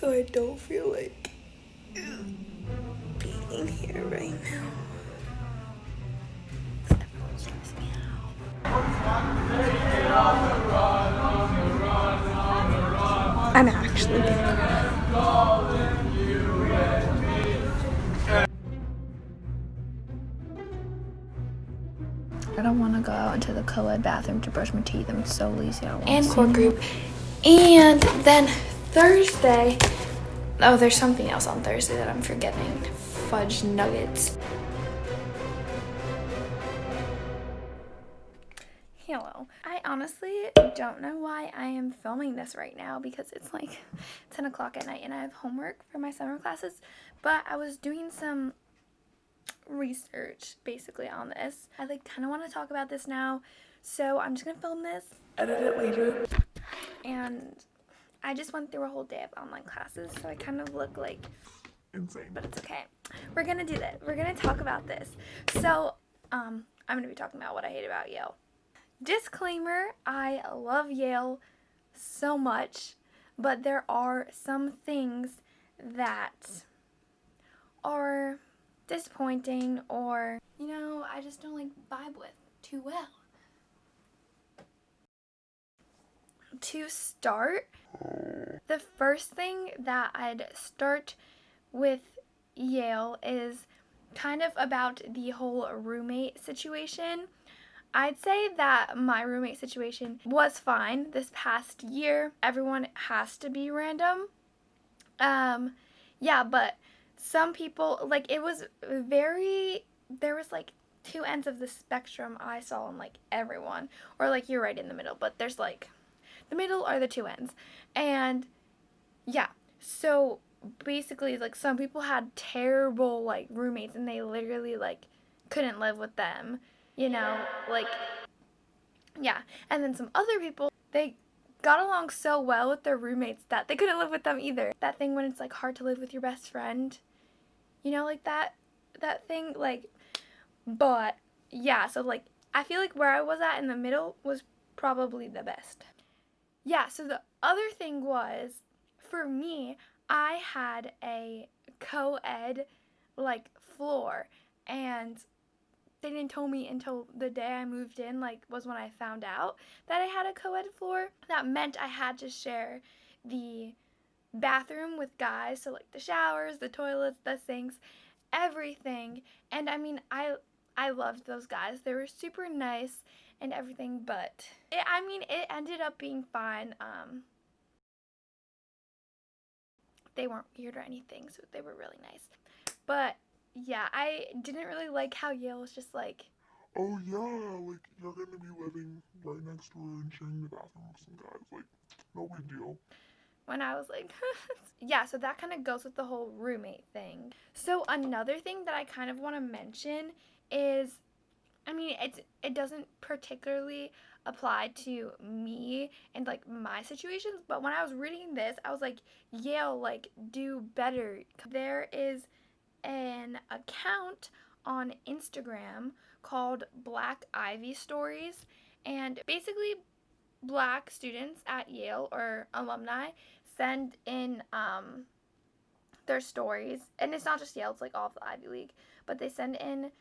so I don't feel like being here right now. Everyone's stressing me out. I'm actually gonna cry. I don't want to go out into the co-ed bathroom to brush my teeth. I'm so lazy. I don't want to. And core group. And then Thursday, oh, there's something else on Thursday that I'm forgetting. Fudge nuggets. Hello. I honestly don't know why I am filming this right now because it's like 10 o'clock at night and I have homework for my summer classes. But I was doing some research basically on this. I kind of want to talk about this now. So I'm just going to film this, edit it later. And I just went through a whole day of online classes, so I kind of look like insane, but it's okay. We're gonna do this. We're gonna talk about this. So, I'm gonna be talking about what I hate about Yale. Disclaimer, I love Yale so much, but there are some things that are disappointing or, I just don't vibe with too well. To start, the first thing that I'd start with Yale is kind of about the whole roommate situation. I'd say that my roommate situation was fine this past year. Everyone has to be random. Yeah, but some people, it was there was two ends of the spectrum I saw in everyone. Or you're right in the middle, but there's the middle are the two ends. And yeah, so basically some people had terrible roommates and they literally couldn't live with them, yeah. And then some other people, they got along so well with their roommates that they couldn't live with them either. That thing when it's hard to live with your best friend, that thing, but yeah, so I feel where I was at in the middle was probably the best. Yeah, so the other thing was, for me, I had a co-ed, floor, and they didn't tell me until the day I moved in, was when I found out that I had a co-ed floor. That meant I had to share the bathroom with guys, so, the showers, the toilets, the sinks, everything, and, I loved those guys. They were super nice and everything, but it ended up being fine. They weren't weird or anything, so they were really nice. But yeah, I didn't really like how Yale was just oh yeah, you're gonna be living right next door and sharing the bathroom with some guys. No big deal. When I was yeah, so that kind of goes with the whole roommate thing. So another thing that I kind of want to mention is, it doesn't particularly apply to me and my situations, but when I was reading this, I was Yale, do better. There is an account on Instagram called Black Ivy Stories, and basically Black students at Yale or alumni send in their stories, and it's not just Yale, it's all of the Ivy League, but they send in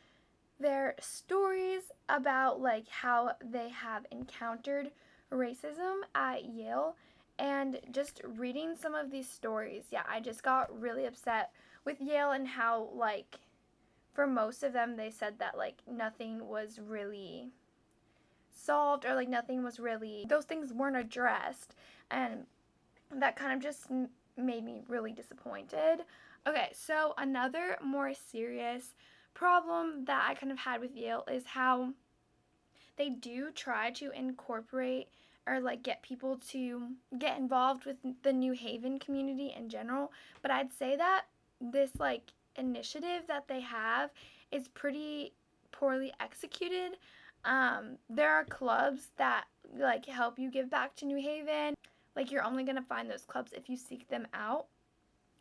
their stories about how they have encountered racism at Yale. And just reading some of these stories, yeah, I just got really upset with Yale and how for most of them they said that nothing was really solved, or nothing was really, those things weren't addressed, and that kind of just made me really disappointed. Okay, so another more serious problem that I kind of had with Yale is how they do try to incorporate or get people to get involved with the New Haven community in general, but I'd say that this initiative that they have is pretty poorly executed. There are clubs that help you give back to New Haven. You're only gonna find those clubs if you seek them out.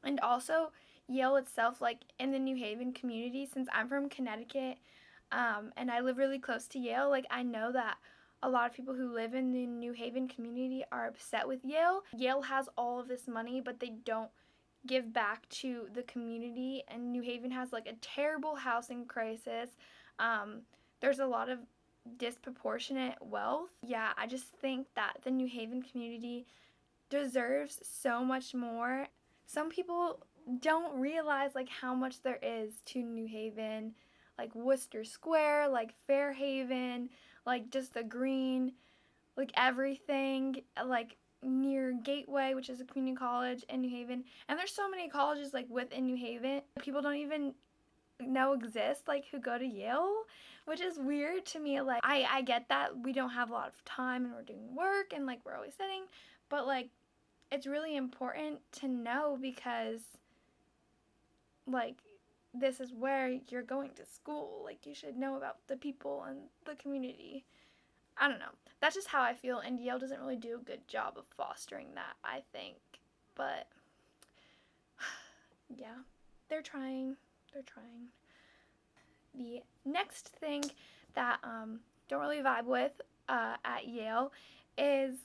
And also Yale itself, in the New Haven community, since I'm from Connecticut, and I live really close to Yale, I know that a lot of people who live in the New Haven community are upset with Yale. Yale has all of this money, but they don't give back to the community, and New Haven has like a terrible housing crisis. There's a lot of disproportionate wealth. Yeah, I just think that the New Haven community deserves so much more. Some people don't realize like how much there is to New Haven, like Worcester Square, like Fairhaven, like just the green, like everything, like near Gateway, which is a community college in New Haven. And there's so many colleges like within New Haven people don't even know exist, like who go to Yale, which is weird to me. Like I get that we don't have a lot of time and we're doing work and like we're always studying, but like it's really important to know because like this is where you're going to school. Like you should know about the people and the community. I don't know. That's just how I feel, and Yale doesn't really do a good job of fostering that, I think. But yeah, they're trying. They're trying. The next thing that don't really vibe with at Yale is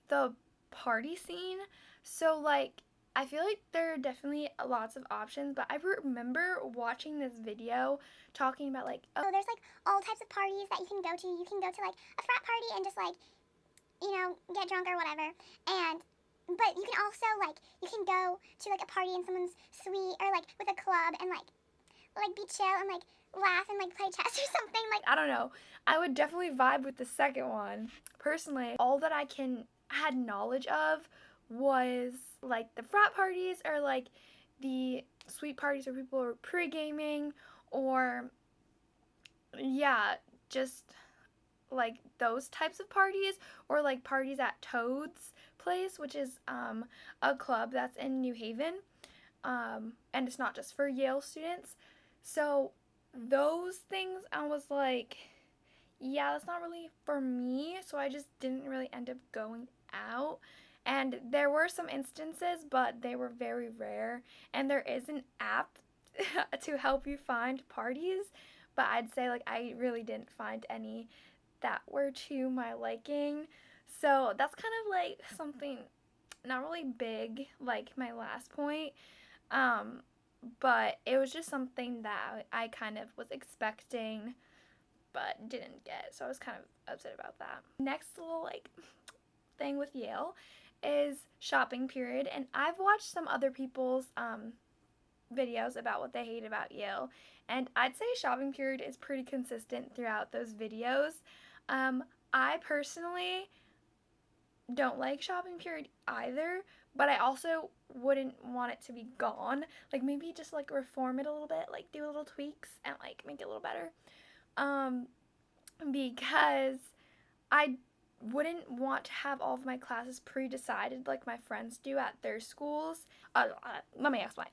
the party scene. So like I feel like there are definitely lots of options, but I remember watching this video talking about like, oh, there's like all types of parties that you can go to. You can go to like a frat party and just like, you know, get drunk or whatever. And but you can also like you can go to like a party in someone's suite or like with a club and like be chill and like laugh and like play chess or something. Like I don't know. I would definitely vibe with the second one. Personally, all that I had knowledge of was like the frat parties or like the suite parties where people are pre-gaming, or yeah, just like those types of parties, or like parties at Toad's place, which is a club that's in New Haven, and it's not just for Yale students. So those things I was like, yeah, that's not really for me, so I just didn't really end up going out. And there were some instances, but they were very rare, and there is an app to help you find parties, but I'd say like I really didn't find any that were to my liking. So that's kind of like something not really big like my last point. Um but it was just something that I kind of was expecting but didn't get. So I was kind of upset about that. Next little like thing with Yale is shopping period, and I've watched some other people's videos about what they hate about Yale, and I'd say shopping period is pretty consistent throughout those videos. I personally don't like shopping period either, but I also wouldn't want it to be gone. Like maybe just like reform it a little bit, like do little tweaks and like make it a little better. Um, because I wouldn't want to have all of my classes pre-decided like my friends do at their schools. Let me explain.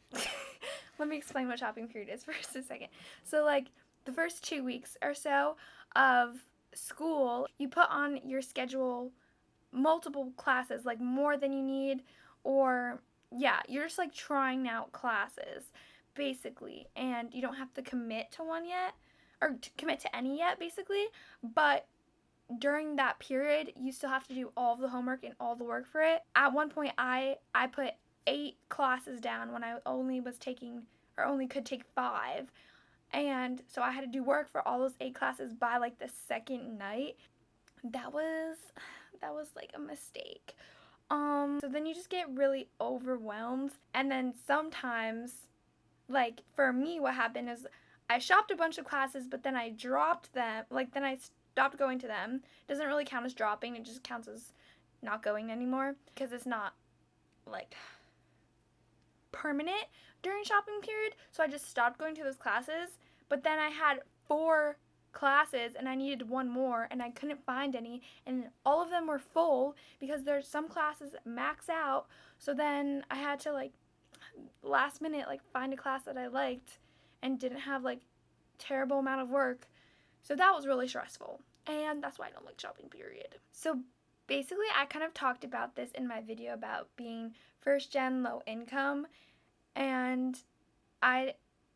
Let me explain what shopping period is for just a second. So like the first 2 weeks or so of school, you put on your schedule multiple classes, like more than you need, or yeah, you're just like trying out classes basically, and you don't have to commit to one yet, or to commit to any yet basically, but during that period you still have to do all of the homework and all the work for it. At one point I put 8 classes down when I only was taking or only could take 5, and so I had to do work for all those 8 classes by like the second night. That was like a mistake. So then you just get really overwhelmed, and then sometimes, like for me what happened is I shopped a bunch of classes, but then I dropped them, like then I stopped going to them. It doesn't really count as dropping, it just counts as not going anymore because it's not like permanent during shopping period. So I just stopped going to those classes, but then I had 4 classes and I needed one more and I couldn't find any, and all of them were full because there's some classes that max out. So then I had to like last minute like find a class that I liked and didn't have like terrible amount of work. So that was really stressful, and that's why I don't like shopping period. So basically I kind of talked about this in my video about being first gen low income, and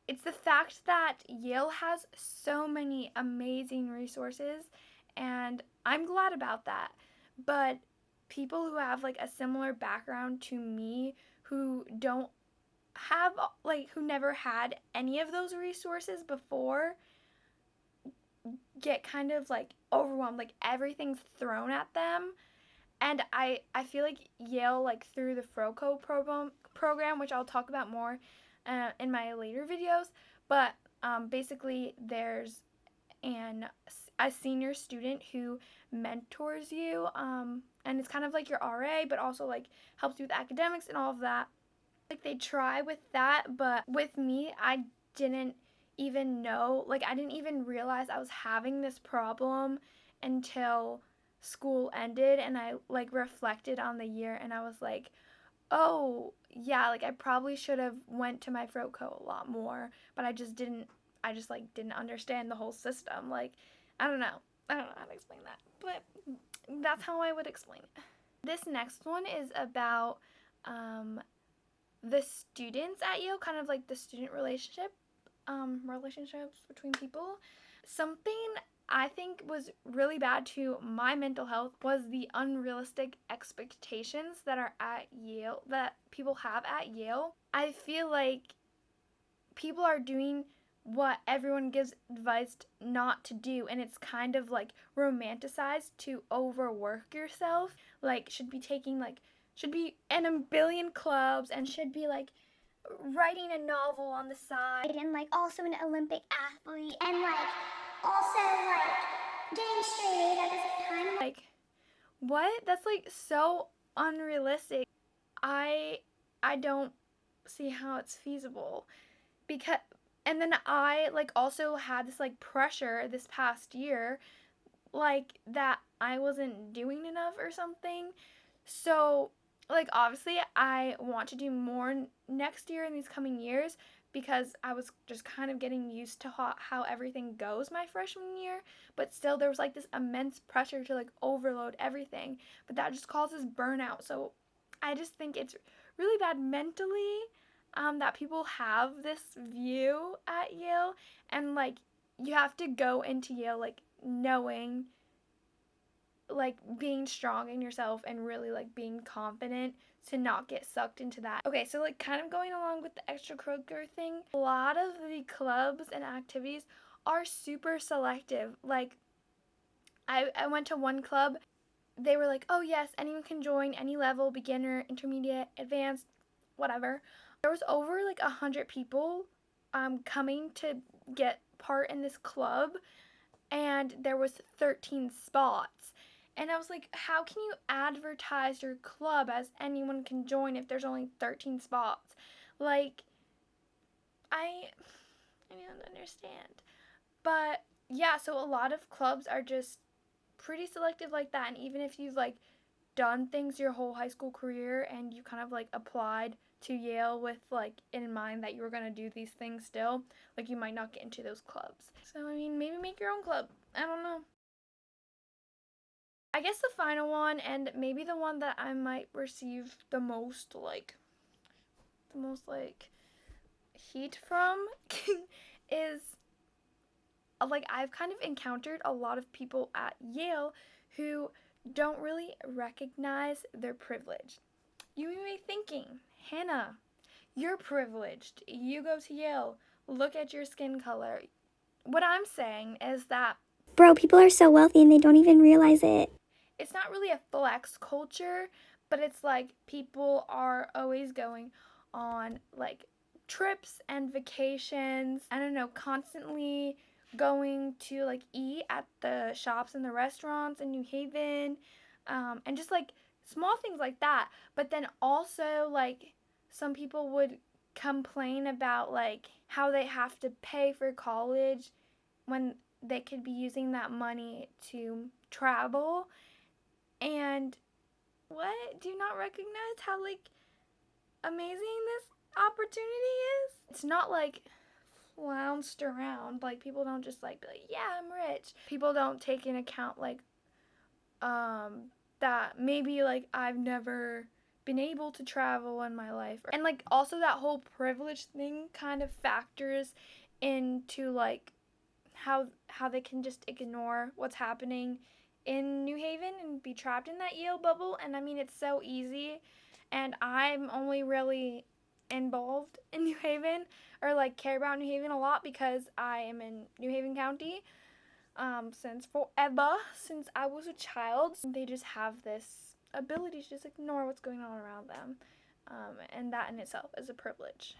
it's the fact that Yale has so many amazing resources, and I'm glad about that. But people who have like a similar background to me, who don't have, like, who never had any of those resources before get kind of like overwhelmed, like everything's thrown at them. And I feel like Yale, like through the FROCO program, which I'll talk about more in my later videos, but basically there's a senior student who mentors you, and it's kind of like your RA, but also like helps you with academics and all of that. Like they try with that, but with me, I didn't even know, like I didn't even realize I was having this problem until school ended, and I like reflected on the year, and I was like, oh yeah, like I probably should have went to my FROCO a lot more, but I just didn't. I just like didn't understand the whole system. Like I don't know. I don't know how to explain that, but that's how I would explain it. This next one is about the students at Yale, kind of like the student relationships between people. Something I think was really bad to my mental health was the unrealistic expectations that are at Yale, that people have at Yale. I feel like people are doing what everyone gives advice not to do, and it's kind of like romanticized to overwork yourself. Like should be in a billion clubs, and should be like writing a novel on the side, And like also an Olympic athlete, and like also like getting straight A's at the same time. like what? That's like so unrealistic. I don't see how it's feasible, because and then I like also had this like pressure this past year, like that I wasn't doing enough or something. So like obviously I want to do more next year in these coming years, because I was just kind of getting used to how everything goes my freshman year, but still there was like this immense pressure to like overload everything, but that just causes burnout. So I just think it's really bad mentally, that people have this view at Yale, and like you have to go into Yale like knowing, like being strong in yourself and really like being confident to not get sucked into that. Okay, so like kind of going along with the extracurricular thing, a lot of the clubs and activities are super selective. Like I went to one club, they were like, oh yes, anyone can join, any level, beginner, intermediate, advanced, whatever. There was over like 100 people coming to get part in this club, and there was 13 spots. And I was like, how can you advertise your club as anyone can join if there's only 13 spots? Like, I don't understand. But yeah, so a lot of clubs are just pretty selective like that. And even if you've like done things your whole high school career and you kind of like applied to Yale with like in mind that you were going to do these things still, like you might not get into those clubs. So I mean, maybe make your own club. I don't know. I guess the final one, and maybe the one that I might receive the most like heat from is like I've kind of encountered a lot of people at Yale who don't really recognize their privilege. You may be thinking, Hannah, you're privileged. You go to Yale. Look at your skin color. What I'm saying is that, Bro, people are so wealthy and they don't even realize it. it's not really a flex culture, but it's like people are always going on like trips and vacations. I don't know, constantly going to like eat at the shops and the restaurants in New Haven, and just like small things like that. But then also, like, some people would complain about like how they have to pay for college when they could be using that money to travel. And what? Do you not recognize how like amazing this opportunity is? It's not like flounced around. Like people don't just like be like, yeah, I'm rich. People don't take into account like that maybe like I've never been able to travel in my life. And like also that whole privilege thing kind of factors into like how they can just ignore what's happening in New Haven and be trapped in that Yale bubble. And I mean, it's so easy. and I'm only really involved in New Haven, or like care about New Haven a lot, because I am in New Haven County since forever, since I was a child. They just have this ability to just ignore what's going on around them, and that in itself is a privilege.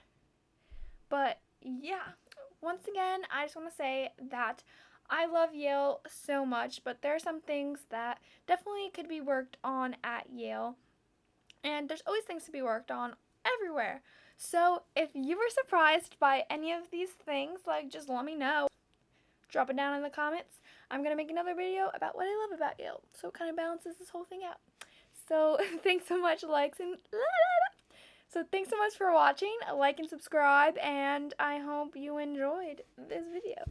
But yeah, once again, I just want to say that I love Yale so much, but there are some things that definitely could be worked on at Yale, and there's always things to be worked on everywhere. So if you were surprised by any of these things, like, just let me know. Drop it down in the comments. I'm going to make another video about what I love about Yale, so it kind of balances this whole thing out. So thanks so much, So thanks so much for watching. Like and subscribe, and I hope you enjoyed this video.